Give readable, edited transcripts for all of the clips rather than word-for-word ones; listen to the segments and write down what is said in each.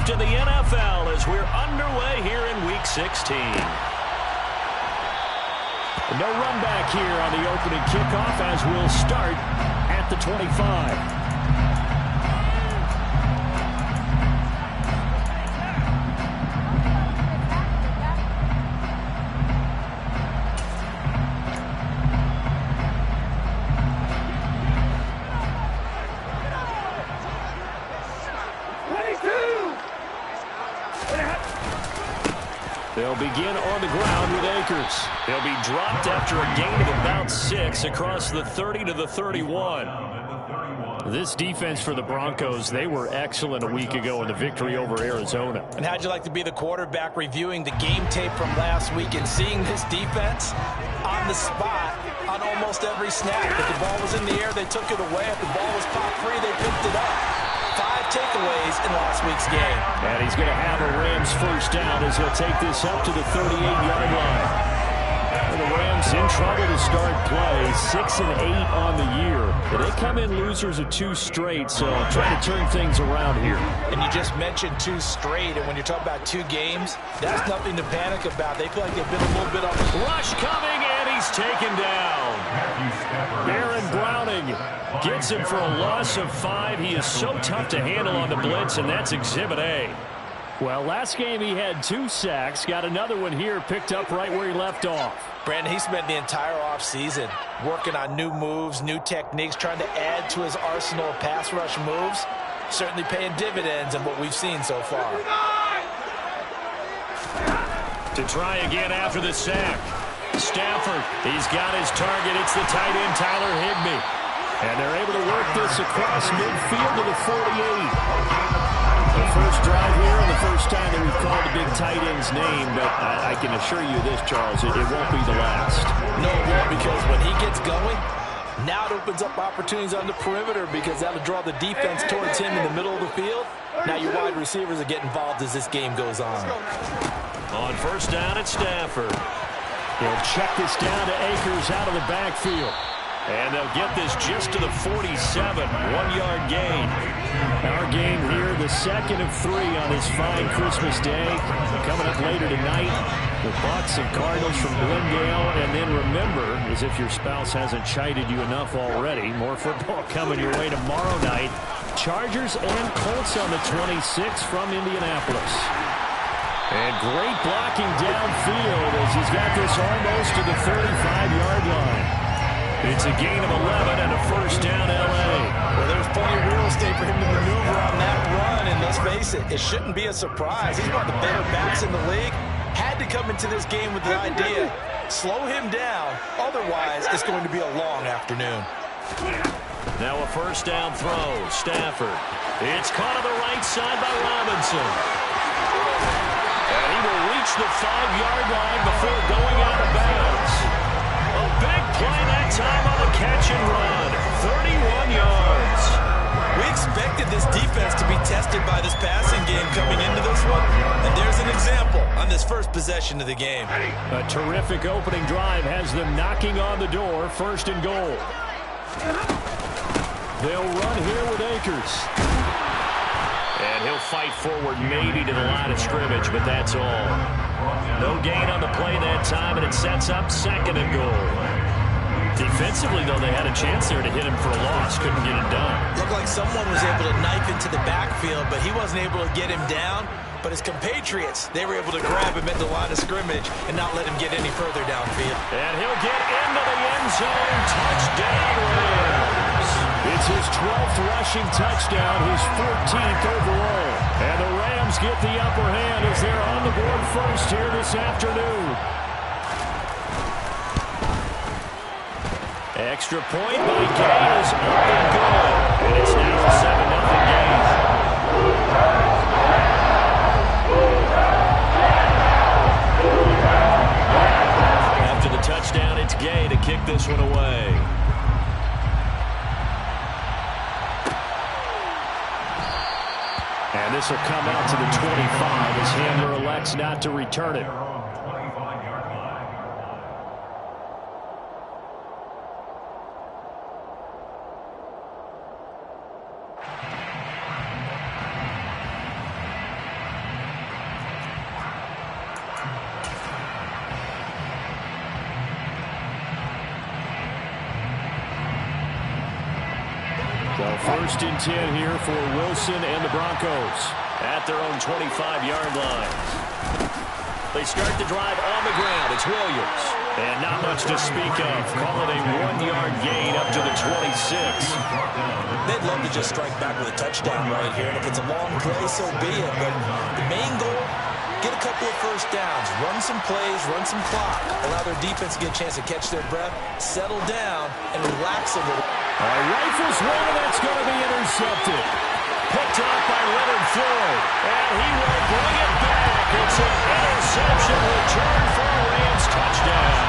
best in the NFL as we're underway here in Week 16. No run back here on the opening kickoff as we'll start at the 25. They'll begin on the ground with Akers. They'll be dropped after a gain of about 6 across the 30 to the 31. This defense for the Broncos, they were excellent a week ago in the victory over Arizona. And how'd you like to be the quarterback reviewing the game tape from last week and seeing this defense on the spot on almost every snap? If the ball was in the air, they took it away. If the ball was popped free, they picked it up. 5 takeaways in last week's game. And he's going to have a Rams first down as he'll take this up to the 38-yard line. And the Rams in trouble to start play, 6-8 on the year. But they come in losers of 2 straight, so trying to turn things around here. And you just mentioned 2 straight, and when you're talking about 2 games, that's nothing to panic about. They feel like they've been a little bit on the rush coming, and he's taken down. Aaron Browning gets him for a loss of 5. He is so tough to handle on the blitz, and that's Exhibit A. Well, last game he had 2 sacks. Got another one here, picked up right where he left off. Brandon, he spent the entire offseason working on new moves, new techniques, trying to add to his arsenal of pass rush moves. Certainly paying dividends in what we've seen so far. To try again after the sack. Stafford, he's got his target. It's the tight end, Tyler Higbee. And they're able to work this across midfield to the 48. The first drive here and the first time that we've called the big tight end's name, but I can assure you this, Charles, it won't be the last. No, it won't, because when he gets going, now it opens up opportunities on the perimeter because that'll draw the defense towards him in the middle of the field. Now your wide receivers are getting involved as this game goes on. On first down, it's Stafford. He'll check this down to Akers out of the backfield. And they'll get this just to the 47, 1-yard gain. Our game here, the second of 3 on this fine Christmas day. Coming up later tonight, the Bucs and Cardinals from Glendale. And then remember, as if your spouse hasn't chided you enough already, more football coming your way tomorrow night. Chargers and Colts on the 26 from Indianapolis. And great blocking downfield as he's got this almost to the 35-yard line. It's a gain of 11 and a first down, L.A. Well, there's plenty of real estate for him to maneuver on that run, and let's face it, it shouldn't be a surprise. He's one of the better backs in the league. Had to come into this game with the idea, slow him down, otherwise it's going to be a long afternoon. Now a first down throw, Stafford. It's caught on the right side by Robinson. And he will reach the 5-yard line before going out of bounds. A big play that time on the catch and run. 31 yards. We expected this defense to be tested by this passing game coming into this one. And there's an example on this first possession of the game. A terrific opening drive has them knocking on the door. First and goal. They'll run here with Akers. And he'll fight forward maybe to the line of scrimmage, but that's all. No gain on the play that time, and it sets up second and goal. Defensively, though, they had a chance there to hit him for a loss. Couldn't get it done. Looked like someone was able to knife into the backfield, but he wasn't able to get him down. But his compatriots, they were able to grab him at the line of scrimmage and not let him get any further downfield. And he'll get into the end zone. Touchdown, Rams. It's his 12th rushing touchdown, his 14th overall. And the Rams get the upper hand as they're on the board first here this afternoon. Extra point by Gay is up and good. And it's now a 7-0 game. After the touchdown, it's Gay to kick this one away. And this will come out to the 25 as Hamler elects not to return it. First and 10 here for Wilson and the Broncos at their own 25-yard line. They start the drive on the ground. It's Williams. And not much to speak of. Call it a 1-yard gain up to the 26. They'd love to just strike back with a touchdown right here. And if it's a long play, so be it. But the main goal, get a couple of first downs, run some plays, run some clock, allow their defense to get a chance to catch their breath, settle down, and relax a little. Rifles one, and that's going to be intercepted. Picked off by Leonard Floyd. And he will bring it back. It's an interception return for a Rams touchdown.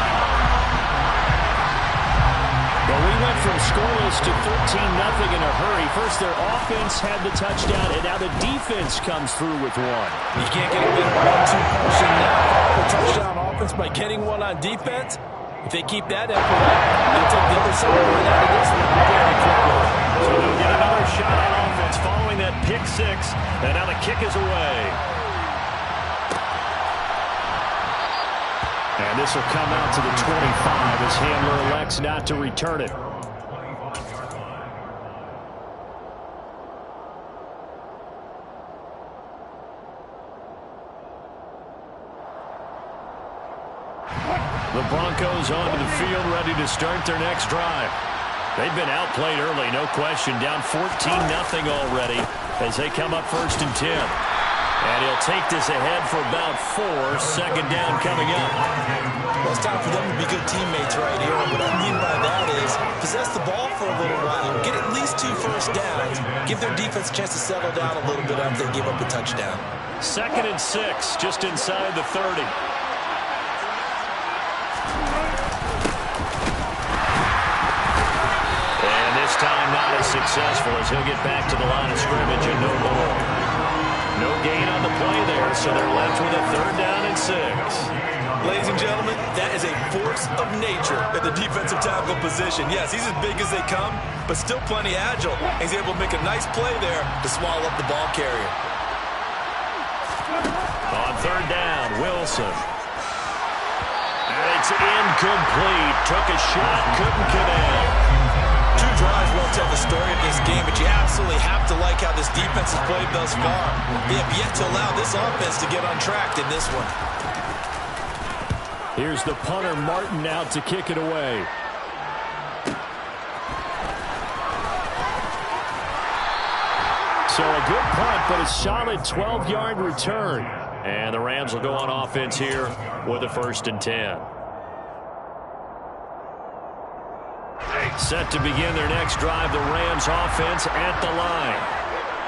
Well, we went from scoreless to 13-0 in a hurry. First, their offense had the touchdown, and now the defense comes through with one. You can't get a better 1-2 punch than that. The touchdown offense by getting one on defense. If they keep that effort up, they'll take the other side right out of this one very quickly. So they'll get another shot on offense following that pick six, and now the kick is away. And this will come out to the 25 as Handler elects not to return it. The Broncos onto the field, ready to start their next drive. They've been outplayed early, no question. Down 14-0 already as they come up first and 10. And he'll take this ahead for about 4. Second down coming up. Well, it's time for them to be good teammates right here. What I mean by that is possess the ball for a little while. Get at least 2 first downs. Give their defense a chance to settle down a little bit after they give up a touchdown. Second and 6, just inside the 30. And this time not as successful as he'll get back to the line of scrimmage and no more. No gain on the play there, so they're left with a 3rd down and 6. Ladies and gentlemen, that is a force of nature at the defensive tackle position. Yes, he's as big as they come, but still plenty agile. He's able to make a nice play there to swallow up the ball carrier. On 3rd down, Wilson. And it's incomplete. Took a shot, couldn't connect. 2 drives won't tell the story of this game, but you absolutely have to like how this defense has played thus far. They have yet to allow this offense to get untracked in this one. Here's the punter, Martin, out to kick it away. So a good punt, but a solid 12-yard return. And the Rams will go on offense here with a 1st and 10. Set to begin their next drive, the Rams offense at the line.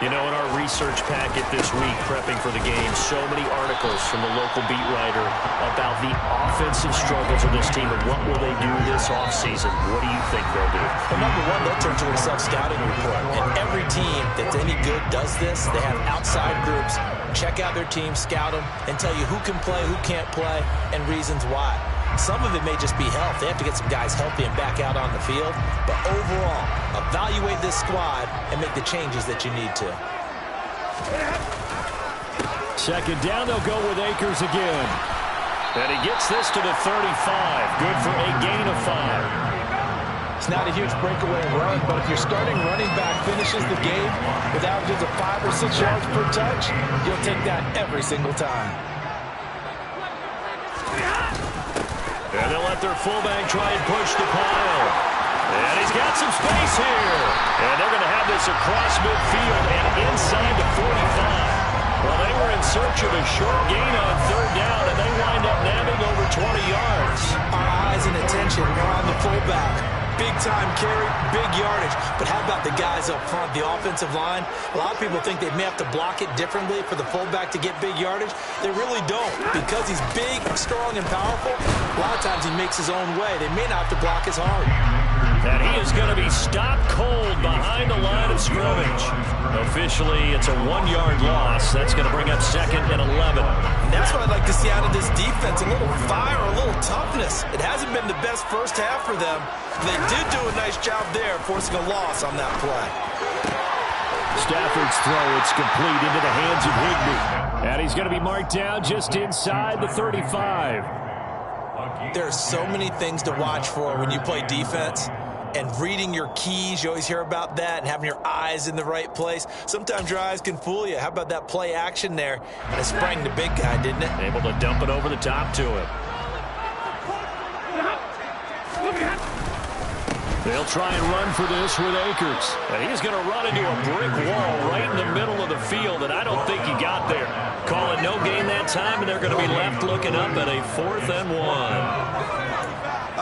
You know, in our research packet this week, prepping for the game, so many articles from the local beat writer about the offensive struggles of this team and what will they do this offseason. What do you think they'll do? Well, number one, they'll turn to a self-scouting report. And every team that's any good does this. They have outside groups, check out their team, scout them, and tell you who can play, who can't play, and reasons why. Some of it may just be health. They have to get some guys healthy and back out on the field. But overall, evaluate this squad and make the changes that you need to. Second down, they'll go with Akers again. And he gets this to the 35. Good for a gain of 5. It's not a huge breakaway run, but if your starting running back finishes the game with averages of 5 or 6 yards per touch, you'll take that every single time. And they'll let their fullback try and push the pile. And he's got some space here. And they're going to have this across midfield and inside the 45. Well, they were in search of a short gain on 3rd down, and they wind up nabbing over 20 yards. Our eyes and attention are on the fullback. Big-time carry, big yardage. But how about the guys up front, the offensive line? A lot of people think they may have to block it differently for the fullback to get big yardage. They really don't. Because he's big, strong, and powerful, a lot of times he makes his own way. They may not have to block as hard. And he is going to be stopped cold behind the line of scrimmage. Officially, it's a 1-yard loss. That's going to bring up 2nd and 11. And that's what I'd like to see out of this defense. A little fire, a little toughness. It hasn't been the best first half for them. They did do a nice job there, forcing a loss on that play. Stafford's throw, it's complete into the hands of Higbee. And he's going to be marked down just inside the 35. There are so many things to watch for when you play defense. and reading your keys. You always hear about that, and having your eyes in the right place. Sometimes your eyes can fool you. How about that play action there? And it sprang the big guy, didn't it? Able to dump it over the top to him. They'll try and run for this with Akers. And he's going to run into a brick wall right in the middle of the field, and I don't think he got there. Call it no gain that time, and they're going to be left looking up at a 4th and 1.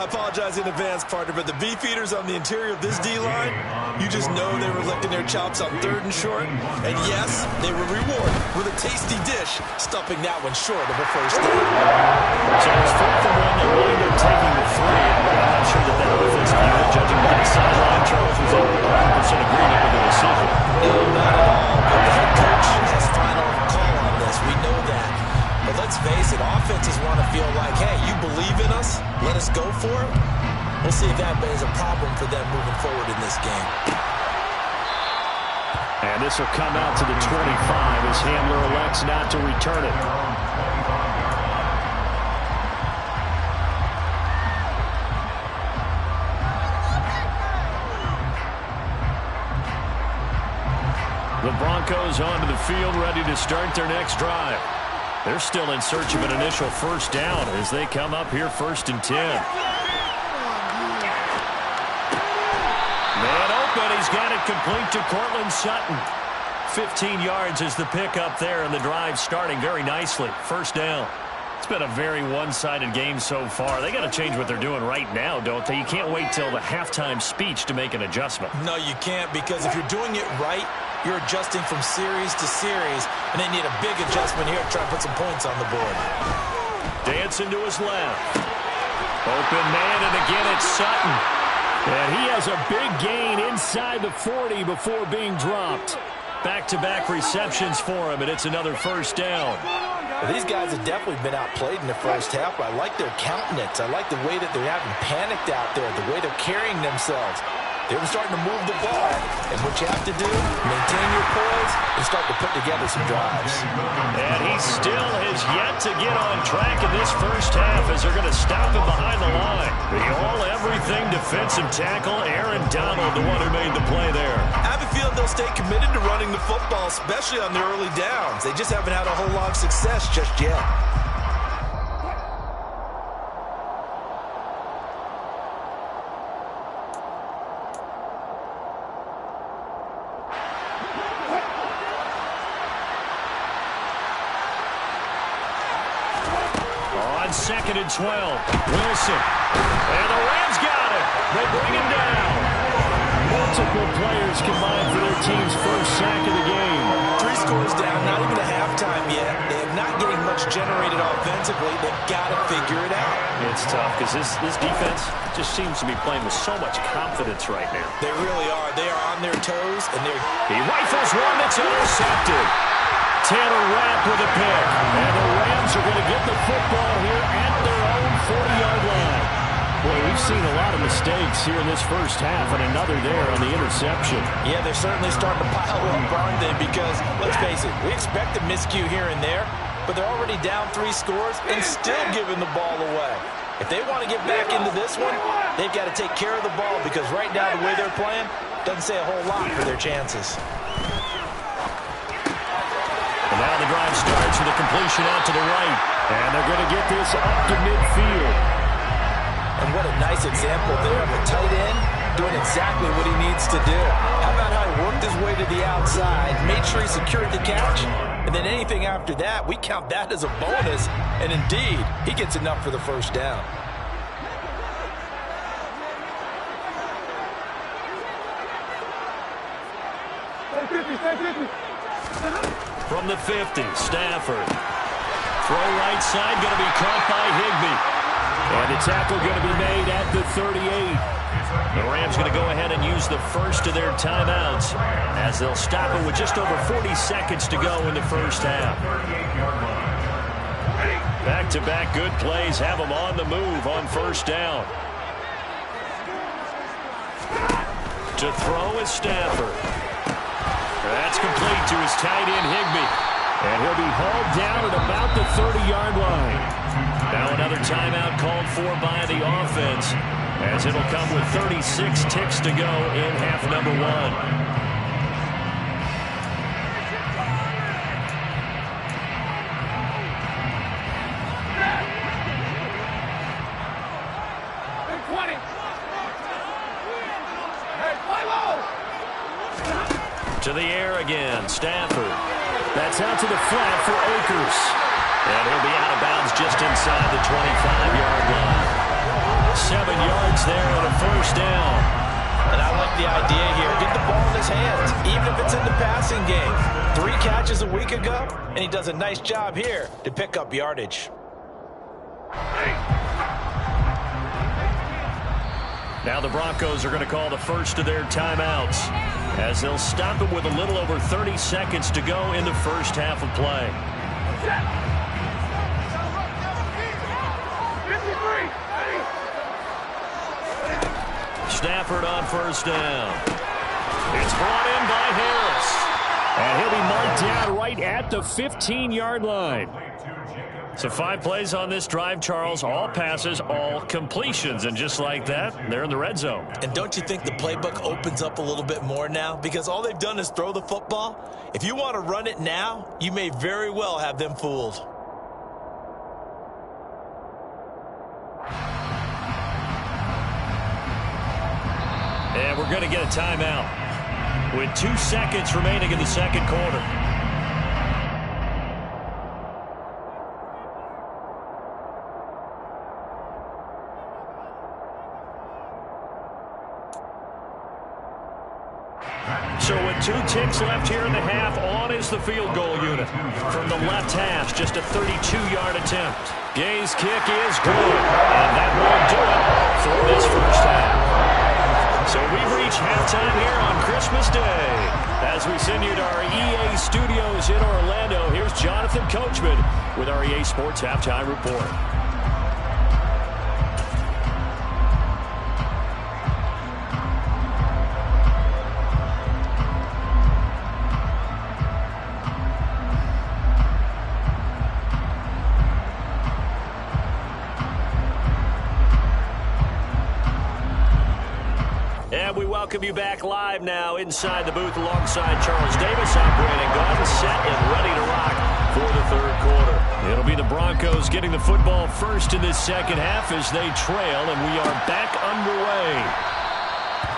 I apologize in advance, partner, but the beefeaters on the interior of this D-line, you just know they were licking their chops on 3rd and short. And yes, they were rewarded with a tasty dish, stuffing that one short of a first down. So it's 4th and 1. They're really taking the 3. I'm not sure that offense view, judging by the sideline, Charles was 100% agreement with the decision. No, not at all. But the head coach has final call on this. We know that. But let's face it, offenses want to feel like, hey, you believe in us, let us go for it. We'll see if that is a problem for them moving forward in this game. And this will come out to the 25 as Hamler elects not to return it. The Broncos onto the field, ready to start their next drive. They're still in search of an initial first down as they come up here 1st and 10. Man open, he's got it complete to Cortland Sutton. 15 yards is the pickup there, and the drive starting very nicely. First down. It's been a very one-sided game so far. They got to change what they're doing right now, don't they? You can't wait till the halftime speech to make an adjustment. No, you can't, because if you're doing it right, you're adjusting from series to series, and they need a big adjustment here to try and put some points on the board. Dancing to his left. Open man, and again it's Sutton. And he has a big gain inside the 40 before being dropped. Back-to-back receptions for him, and it's another first down. Well, these guys have definitely been outplayed in the first half. I like their countenance. I like the way that they're having panicked out there, the way they're carrying themselves. They were starting to move the ball, and what you have to do, maintain your poise and start to put together some drives. And he still has yet to get on track in this first half as they're going to stop him behind the line. The all-everything defensive tackle, Aaron Donald, the one who made the play there. I have a feeling they'll stay committed to running the football, especially on the early downs. They just haven't had a whole lot of success just yet. On 2nd and 12, Wilson. And the Rams got it. They bring him down. Multiple players combined for their team's first sack of the game. 3 scores down, not even a halftime yet. They are not getting much generated offensively. They've got to figure it out. It's tough because this defense just seems to be playing with so much confidence right now. They really are. They are on their toes, and he rifles one that's intercepted. Taylor Rapp with a pick. And the Rams are going to get the football here at their own 40-yard line. Boy, we've seen a lot of mistakes here in this first half, and another there on the interception. Yeah, they're certainly starting to pile up, aren't they? Because, let's face it, we expect a miscue here and there, but they're already down 3 scores and still giving the ball away. If they want to get back into this one, they've got to take care of the ball, because right now the way they're playing doesn't say a whole lot for their chances. And now the drive starts with a completion out to the right. And they're going to get this up to midfield. And what a nice example there of a tight end doing exactly what he needs to do. How about how he worked his way to the outside, made sure he secured the catch, and then anything after that, we count that as a bonus. And indeed, he gets enough for the first down. From the 50, Stafford. Throw right side, going to be caught by Higbee. And the tackle going to be made at the 38. The Rams going to go ahead and use the first of their timeouts as they'll stop it with just over 40 seconds to go in the first half. Back-to-back good plays have them on the move on first down. To throw is Stafford. That's complete to his tight end, Higbee. And he'll be hauled down at about the 30-yard line. Now another timeout called for by the offense, as it'll come with 36 ticks to go in half number one. To the air again, Stafford. That's out to the flat for Akers. And he'll be out of bounds just inside the 25-yard line. 7 yards there and a first down. And I like the idea here. Get the ball in his hands, even if it's in the passing game. 3 catches a week ago, and he does a nice job here to pick up yardage. Now the Broncos are going to call the first of their timeouts, as they'll stop it with a little over 30 seconds to go in the first half of play. Stafford on first down. It's brought in by Harris. And he'll be marked down right at the 15-yard line. So 5 plays on this drive, Charles. All passes, all completions. And just like that, they're in the red zone. And don't you think the playbook opens up a little bit more now? Because all they've done is throw the football. If you want to run it now, you may very well have them fooled. And we're going to get a timeout with 2 seconds remaining in the second quarter. So with 2 ticks left here in the half, on is the field goal unit. From the left hash, just a 32-yard attempt. Gay's kick is good, and that will do it for this first half. So we've reached halftime here on Christmas Day. As we send you to our EA studios in Orlando, here's Jonathan Coachman with our EA Sports Halftime Report. And we welcome you back live now inside the booth alongside Charles Davis. I'm Brandon Gaudin, set and ready to rock for the third quarter. It'll be the Broncos getting the football first in this second half as they trail, and we are back underway.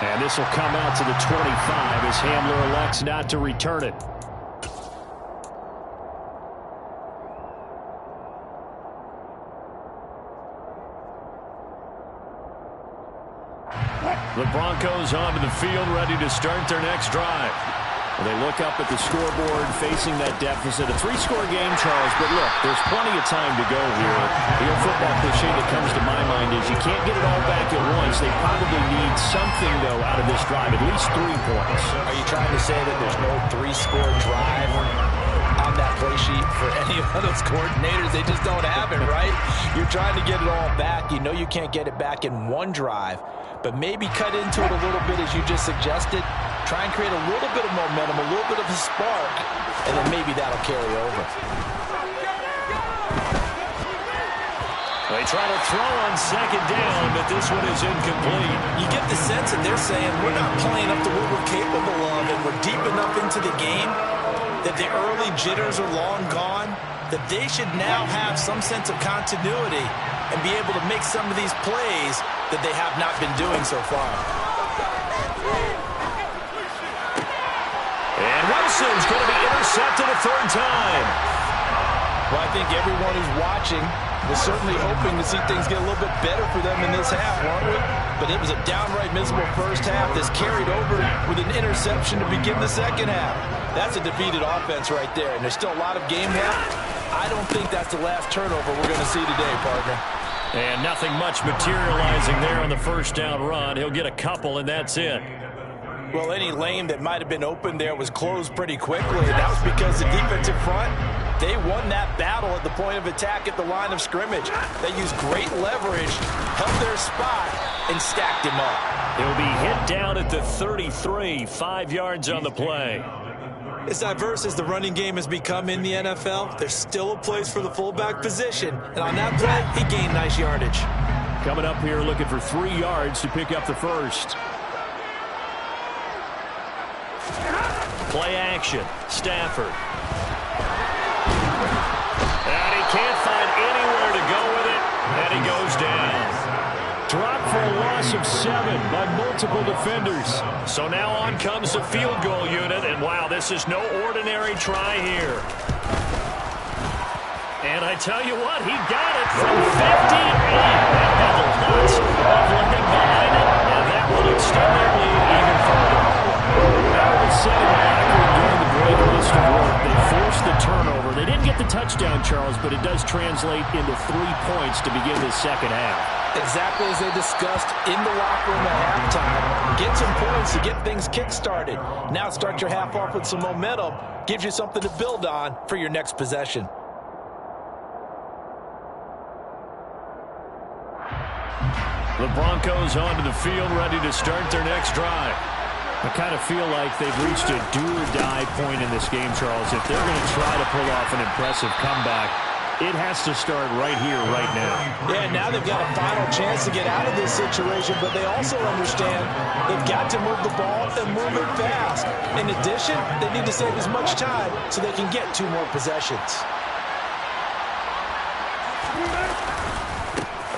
And this will come out to the 25 as Hamler elects not to return it. The Broncos onto the field, ready to start their next drive. Well, they look up at the scoreboard, facing that deficit. A 3-score game, Charles, but look, there's plenty of time to go here. The old football cliche that comes to my mind is you can't get it all back at once. They probably need something, though, out of this drive, at least 3 points. Are you trying to say that there's no 3-score drive on that play sheet for any of those coordinators? They just don't have it, right? You're trying to get it all back. You know you can't get it back in one drive, but maybe cut into it a little bit as you just suggested. Try and create a little bit of momentum, a little bit of a spark, and then maybe that'll carry over. They try to throw on second down, but this one is incomplete. You get the sense that they're saying we're not playing up to what we're capable of, and we're deep enough into the game that the early jitters are long gone, that they should now have some sense of continuity and be able to make some of these plays that they have not been doing so far. And Wilson's going to be intercepted a third time. Well, I think everyone who's watching was certainly hoping to see things get a little bit better for them in this half, weren't we? But it was a downright miserable first half that's carried over with an interception to begin the second half. That's a defeated offense right there, and there's still a lot of game left. I don't think that's the last turnover we're going to see today, partner. And nothing much materializing there on the first down run. He'll get a couple, and that's it. Well, any lane that might have been open there was closed pretty quickly, and that was because the defensive front, they won that battle at the point of attack at the line of scrimmage. They used great leverage, held their spot, and stacked him up. He'll be hit down at the 33, 5 yards on the play. As diverse as the running game has become in the NFL, there's still a place for the fullback position. And on that play, he gained nice yardage. Coming up here looking for 3 yards to pick up the first. Play action. Stafford. And he can't find anywhere to go with it. And he goes down. Dropped for a loss of 7 by multiple defenders. So now on comes the field goal unit. And wow, this is no ordinary try here. And I tell you what, he got it from 58. And had lots of looking behind it. And that will extend their lead even further. Now it's set in the locker room during the break list of work. They forced the turnover. They didn't get the touchdown, Charles, but it does translate into 3 points to begin the second half. Exactly as they discussed in the locker room at halftime. Get some points to get things kick-started. Now start your half off with some momentum. Gives you something to build on for your next possession. The Broncos onto the field, ready to start their next drive. I kind of feel like they've reached a do-or-die point in this game, Charles. If they're going to try to pull off an impressive comeback, it has to start right here, right now. Yeah, now they've got a final chance to get out of this situation, but they also understand they've got to move the ball and move it fast. In addition, they need to save as much time so they can get 2 more possessions.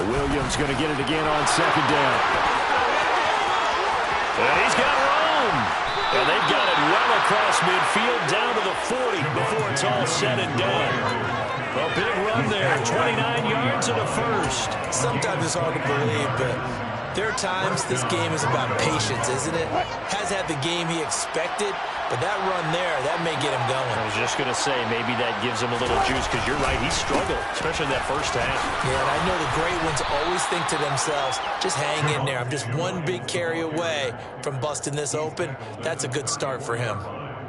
Williams going to get it again on second down. And he's got room. And they've got it well across midfield down to the 40 before it's all said and done. A big run there, 29 yards and a first. Sometimes it's hard to believe, but there are times this game is about patience, isn't it? Has had the game he expected, but that run there, that may get him going. I was just going to say, maybe that gives him a little juice, because you're right, he struggled, especially in that first half. Yeah, and I know the great ones always think to themselves, just hang in there. I'm just one big carry away from busting this open. That's a good start for him.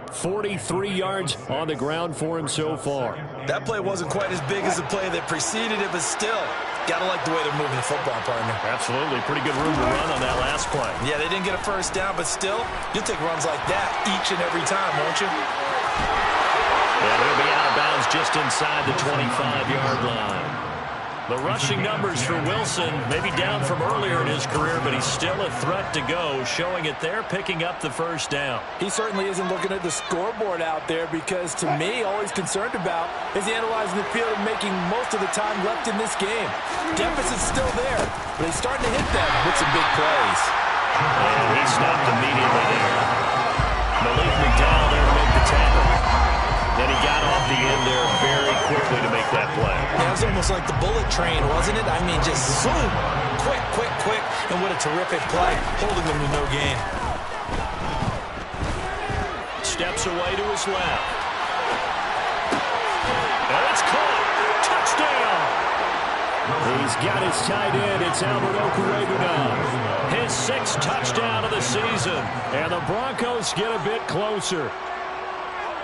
43 yards on the ground for him so far. That play wasn't quite as big as the play that preceded it, but still, got to like the way they're moving the football, partner. Absolutely. Pretty good room to run on that last play. Yeah, they didn't get a first down, but still, you'll take runs like that each and every time, won't you? And he'll be out of bounds just inside the 25-yard line. The rushing numbers for Wilson, maybe down from earlier in his career, but he's still a threat to go, showing it there, picking up the first down. He certainly isn't looking at the scoreboard out there, because to me, all he's concerned about is analyzing the field and making most of the time left in this game. Deficit's still there, but he's starting to hit them with some big plays. And he stopped immediately there. Malik McDowell there to make the tackle. Then he got off the end there very quickly to make that play. Yeah, it was almost like the bullet train, wasn't it? I mean, just zoom, quick, quick, quick, and what a terrific play, holding them to no gain. Steps away to his left. And it's caught. Touchdown. He's got his tight end. It's Albert Okwuegbunam now. His 6th touchdown of the season. And the Broncos get a bit closer.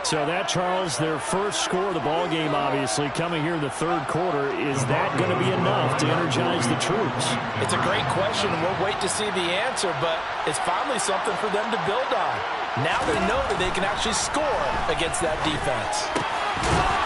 So that, Charles, their first score of the ball game, obviously, coming here in the third quarter. Is that going to be enough to energize the troops? It's a great question, and we'll wait to see the answer, but it's finally something for them to build on. Now they know that they can actually score against that defense.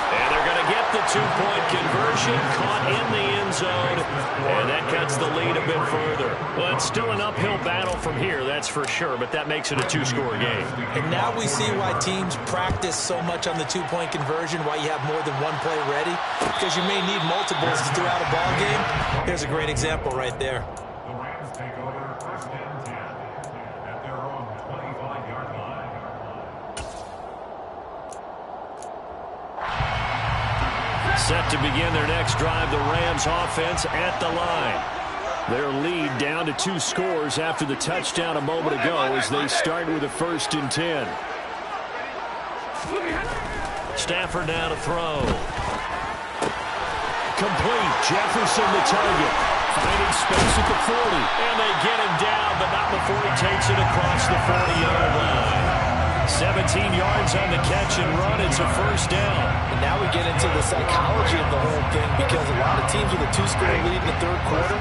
And they're going to get the 2-point conversion, caught in the end zone, and that cuts the lead a bit further. Well, it's still an uphill battle from here, that's for sure, but that makes it a 2-score game. And now we see why teams practice so much on the 2-point conversion, why you have more than one play ready, because you may need multiples throughout a ball game. Here's a great example right there. Set to begin their next drive, the Rams offense at the line. Their lead down to 2 scores after the touchdown a moment ago as they start with a 1st and 10. Stafford now to throw. Complete. Jefferson the target. Finding space at the 40. And they get him down, but not before he takes it across the 40-yard line. 17 yards on the catch and run. It's a first down. And now we get into the psychology of the whole thing, because a lot of teams with a 2-score lead in the third quarter,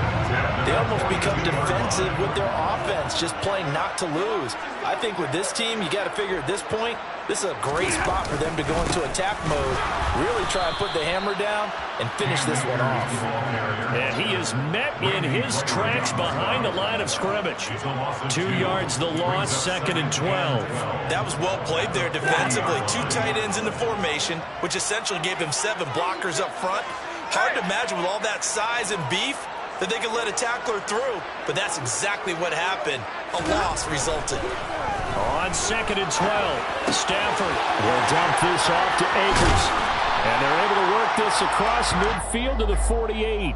they almost become defensive with their offense, just playing not to lose. I think with this team, you got to figure at this point, This is a great spot for them to go into attack mode, really try and put the hammer down and finish this one off. And he is met in his tracks behind the line of scrimmage. 2 yards the loss, 2nd and 12. That was well played there defensively. 2 tight ends in the formation, which essentially gave him 7 blockers up front. Hard to imagine with all that size and beef that they could let a tackler through, but that's exactly what happened. A loss resulted. On 2nd and 12, Stafford will dump this off to Akers. And they're able to work this across midfield to the 48.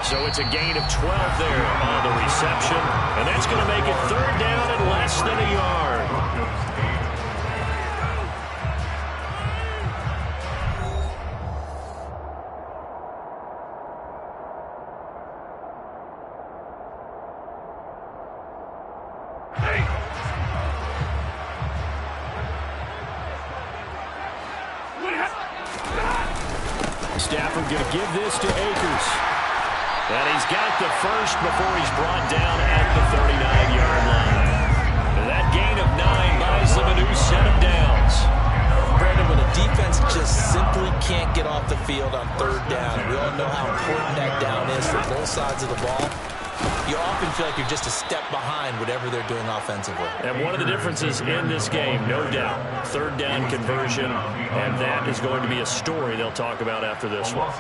So it's a gain of 12 there on the reception. And that's going to make it 3rd down and less than a yard. Stafford going to give this to Akers. And he's got the first before he's brought down at the 39-yard line. And that gain of 9 buys them a new set of downs. Brandon, when a defense just simply can't get off the field on 3rd down, we all know how important that down is for both sides of the ball. You often feel like you're just a step behind whatever they're doing offensively. And one of the differences in this game, no doubt, 3rd down conversion, and that is going to be a story they'll talk about after this one.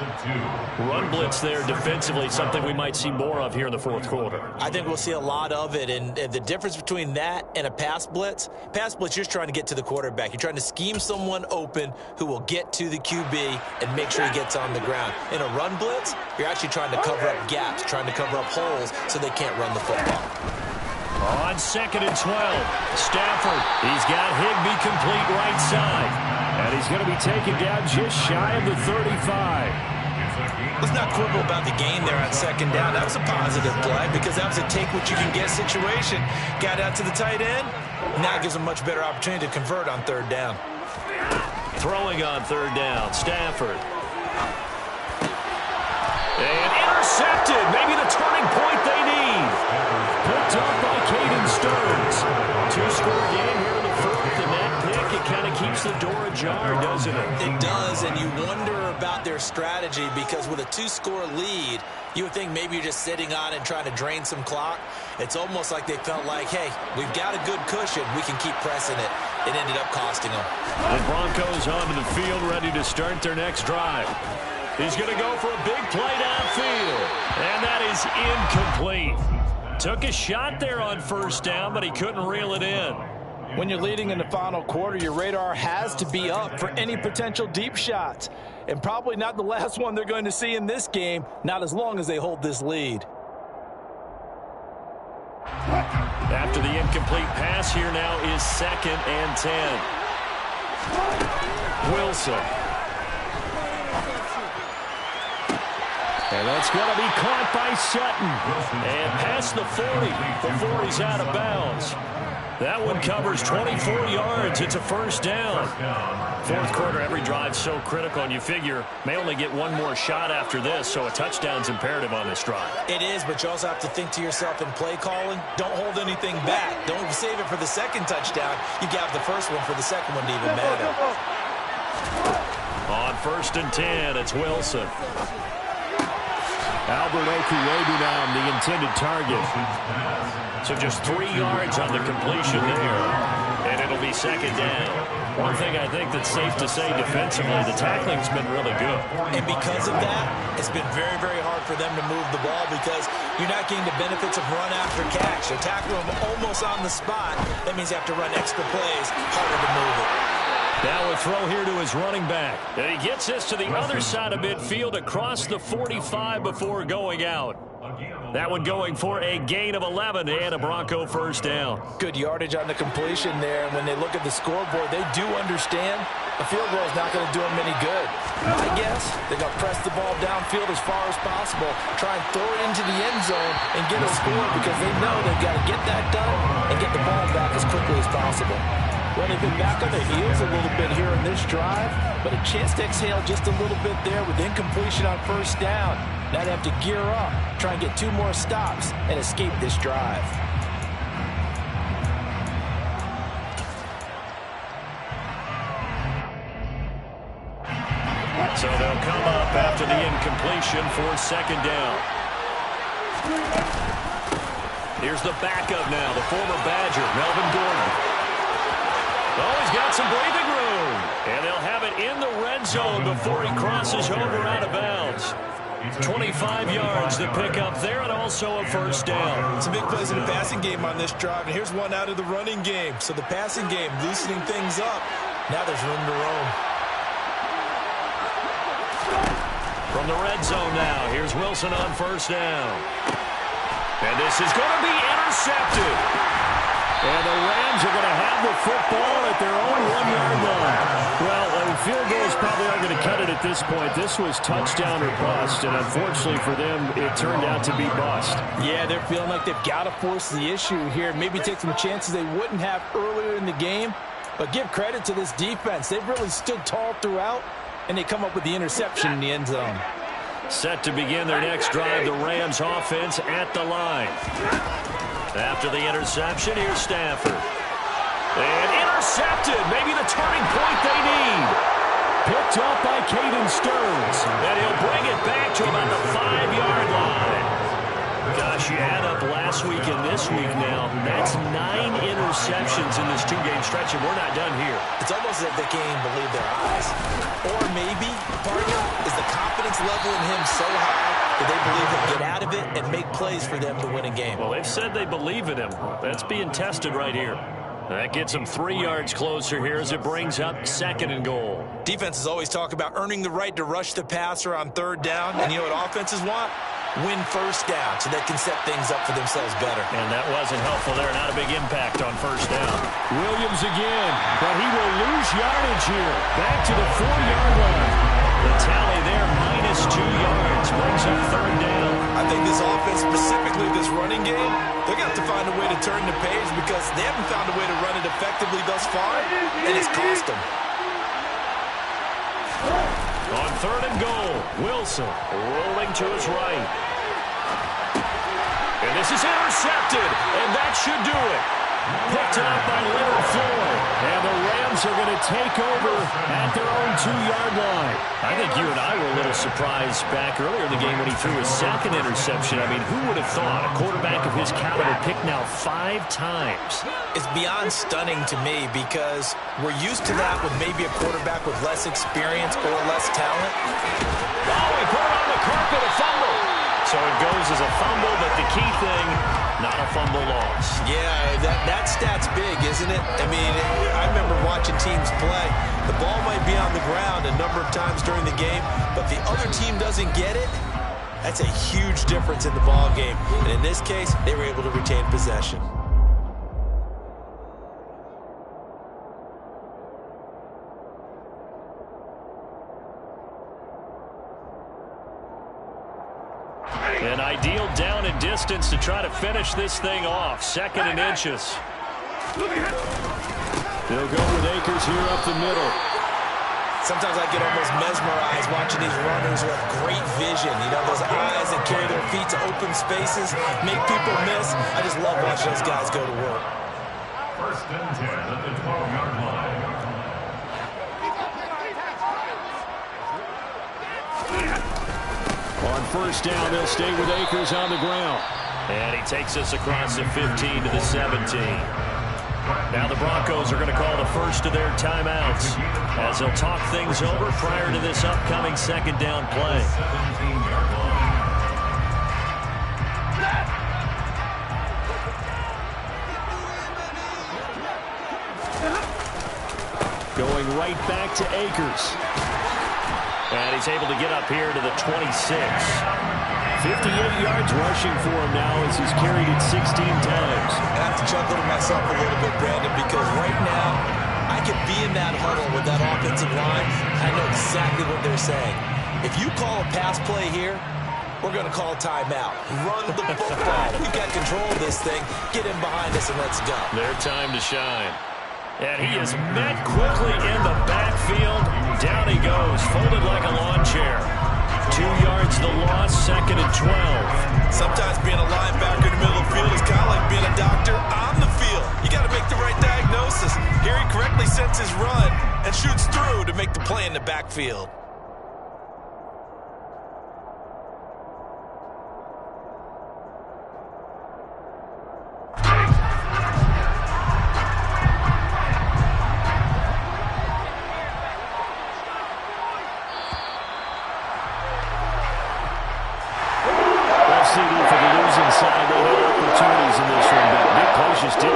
Run blitz there defensively, something we might see more of here in the 4th quarter. I think we'll see a lot of it, and the difference between that and a pass blitz, you're just trying to get to the quarterback. You're trying to scheme someone open who will get to the QB and make sure he gets on the ground. In a run blitz, you're actually trying to cover up gaps, trying to cover up holes so they can't run the football. On 2nd and 12, Stafford, he's got Higbee complete right side. And he's going to be taken down just shy of the 35. Let's not quibble about the gain there on 2nd down. That was a positive play because that was a take-what-you-can-get situation. Got out to the tight end. Now it gives him a much better opportunity to convert on 3rd down. Throwing on 3rd down, Stafford. And intercepted. Maybe the turning point they need. Picked up by Caden Stearns. 2-score game here in the 4th, and that pick, it kind of keeps the door ajar, doesn't it? It does, and you wonder about their strategy because with a 2-score lead, you would think maybe you're just sitting on it and trying to drain some clock. It's almost like they felt like, hey, we've got a good cushion. We can keep pressing it. It ended up costing them. The Broncos onto the field, ready to start their next drive. He's going to go for a big play downfield, and that is incomplete. Took a shot there on 1st down, but he couldn't reel it in. When you're leading in the final quarter, your radar has to be up for any potential deep shots. And probably not the last one they're going to see in this game, not as long as they hold this lead. After the incomplete pass, here now is 2nd and 10. Wilson. And that's going to be caught by Sutton. And past the 40 before he's out of bounds. That one covers 24 yards. It's a 1st down. 4th quarter, every drive's so critical, and you figure may only get one more shot after this, so a touchdown's imperative on this drive. It is, but you also have to think to yourself in play calling, don't hold anything back. Don't save it for the 2nd touchdown. You got the 1st one for the 2nd one to even matter. On 1st and 10, it's Wilson. Albert Okuwebunam, the intended target. So just 3 yards on the completion there. And it'll be 2nd down. One thing I think that's safe to say defensively, the tackling's been really good. And because of that, it's been very, very hard for them to move the ball because you're not getting the benefits of run after catch. They're tackling them almost on the spot. That means you have to run extra plays, harder to move it. Now a throw here to his running back. And he gets this to the other side of midfield across the 45 before going out. That one going for a gain of 11 and a Bronco 1st down. Good yardage on the completion there. And when they look at the scoreboard, they do understand a field goal is not going to do them any good. I guess they're going to press the ball downfield as far as possible, try and throw it into the end zone and get a score because they know they've got to get that done and get the ball back as quickly as possible. Well, they've been back on their heels a little bit here in this drive, but a chance to exhale just a little bit there with incompletion on 1st down. Now they have to gear up, try and get 2 more stops, and escape this drive. formation for second down. Here's the backup now, the former Badger, Melvin Gordon. Oh, he's got some breathing room. And they'll have it in the red zone before he crosses over out of bounds. 25 yards to pick up there, and also a first down. Some big plays in the passing game on this drive, and here's one out of the running game. So the passing game loosening things up. Now there's room to roam. From the red zone now, here's Wilson on first down. And this is going to be intercepted. And the Rams are going to have the football at their own 1-yard line. Well, field goals probably aren't going to cut it at this point. This was touchdown or bust, and unfortunately for them, it turned out to be bust. Yeah, they're feeling like they've got to force the issue here. Maybe take some chances they wouldn't have earlier in the game. But give credit to this defense. They've really stood tall throughout, and they come up with the interception in the end zone. Set to begin their next drive, the Rams offense at the line. After the interception, here's Stafford. And intercepted. Maybe the turning point they need. Picked up by Caden Stearns. And he'll bring it back to about the 5-yard line. Gosh, you add up last week and this week now. That's 9 interceptions in this 2-game stretch, and we're not done here. It's almost as if they can't even believe their eyes. Or maybe, partner, is the confidence level in him so high that they believe he'll get out of it and make plays for them to win a game. Well, they've said they believe in him. That's being tested right here. That gets them 3 yards closer here as it brings up second and goal. Defenses always talk about earning the right to rush the passer on third down. And you know what offenses want? Win first down so they can set things up for themselves better. And that wasn't helpful there. Not a big impact on first down. Williams again, but he will lose yardage here. Back to the 4-yard line. The tally there, -2 yards, brings up third down. I think this offense, specifically this running game, they're going to have to find a way to turn the page because they haven't found a way to run it effectively thus far, and it's cost them. On third and goal, Wilson rolling to his right. And this is intercepted, and that should do it. Picked up by Leonard Floyd. And the Rams are going to take over at their own 2-yard line. I think you and I were a little surprised back earlier in the game when he threw his second interception. I mean, who would have thought a quarterback of his caliber picked now 5 times? It's beyond stunning to me because we're used to that with maybe a quarterback with less experience or less talent. Oh, he put it on the carpet, a fumble. So it goes as a fumble, but the key thing, not a fumble loss. Yeah, that stat's big, isn't it? I mean, I remember watching teams play. The ball might be on the ground a number of times during the game, but if the other team doesn't get it, that's a huge difference in the ball game. And in this case, they were able to retain possession. An ideal down and distance to try to finish this thing off. Second and inches. They'll go with Akers here up the middle. Sometimes I get almost mesmerized watching these runners who have great vision. You know, those eyes that carry their feet to open spaces, make people miss. I just love watching those guys go to work. First and 10 at the 12-yard line. On first down, they'll stay with Akers on the ground. And he takes us across the 15 to the 17. Now the Broncos are going to call the first of their timeouts as they'll talk things over prior to this upcoming second down play. Going right back to Akers. And he's able to get up here to the 26. 58 yards rushing for him now as he's carried it 16 times. I have to chuckle to myself a little bit, Brandon, because right now I could be in that huddle with that offensive line. I know exactly what they're saying. If you call a pass play here, we're going to call a timeout. Run the football. We've got control of this thing. Get in behind us and let's go. Their time to shine. And he is met quickly in the backfield. Down he goes, folded like a lawn chair. 2 yards the loss, second and 12. Sometimes being a linebacker in the middle of the field is kind of like being a doctor on the field. You got to make the right diagnosis. Here he correctly sets his run and shoots through to make the play in the backfield. CD, for the losing side. They had opportunities in this one, but big plays just didn't